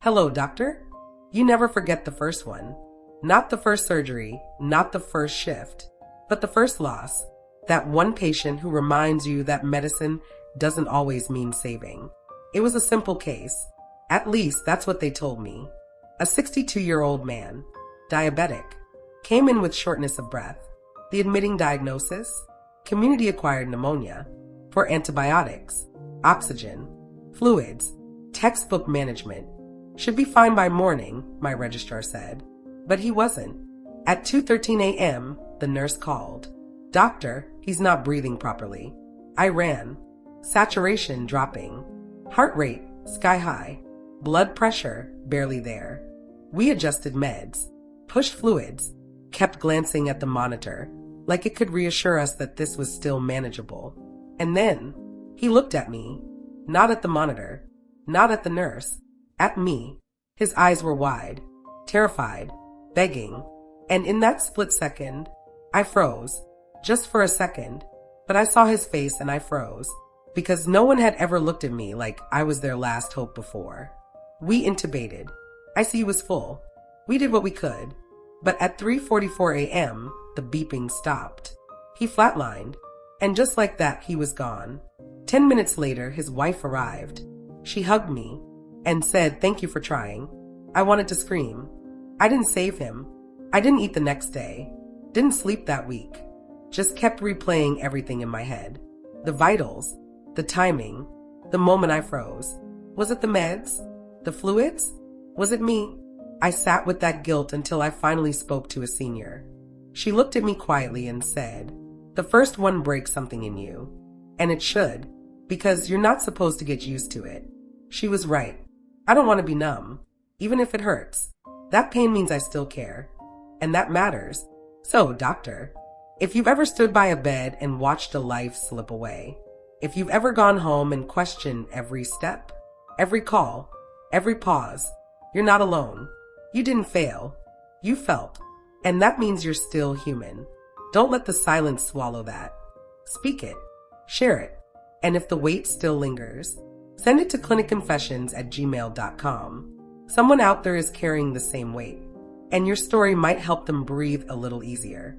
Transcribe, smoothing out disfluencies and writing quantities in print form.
Hello, doctor? You never forget the first one. Not the first surgery, not the first shift, but the first loss. That one patient who reminds you that medicine doesn't always mean saving. It was a simple case. At least that's what they told me. A 62-year-old man, diabetic, came in with shortness of breath. The admitting diagnosis? Community-acquired pneumonia. For antibiotics, oxygen, fluids, textbook management. Should be fine by morning, my registrar said. But he wasn't. At 2:13 a.m., the nurse called. Doctor, he's not breathing properly. I ran. Saturation dropping. Heart rate sky high. Blood pressure barely there. We adjusted meds, pushed fluids, kept glancing at the monitor, like it could reassure us that this was still manageable. And then he looked at me, not at the monitor, not at the nurse, at me. His eyes were wide, terrified, begging, and in that split second, I froze, just for a second, but I saw his face and I froze, because no one had ever looked at me like I was their last hope before. We intubated. ICU was full. We did what we could, but at 3:44 a.m., the beeping stopped. He flatlined, and just like that, he was gone. 10 minutes later, his wife arrived. She hugged me and said, "Thank you for trying." I wanted to scream. I didn't save him. I didn't eat the next day. Didn't sleep that week. Just kept replaying everything in my head. The vitals, the timing, the moment I froze. Was it the meds? The fluids? Was it me? I sat with that guilt until I finally spoke to a senior. She looked at me quietly and said, "The first one breaks something in you. And it should, because you're not supposed to get used to it." She was right. I don't want to be numb, even if it hurts. That pain means I still care. And that matters. So, doctor, if you've ever stood by a bed and watched a life slip away, if you've ever gone home and questioned every step, every call, every pause, you're not alone. You didn't fail. You felt. And that means you're still human. Don't let the silence swallow that. Speak it. Share it. And if the weight still lingers, send it to clinicconfessions@gmail.com. Someone out there is carrying the same weight, and your story might help them breathe a little easier.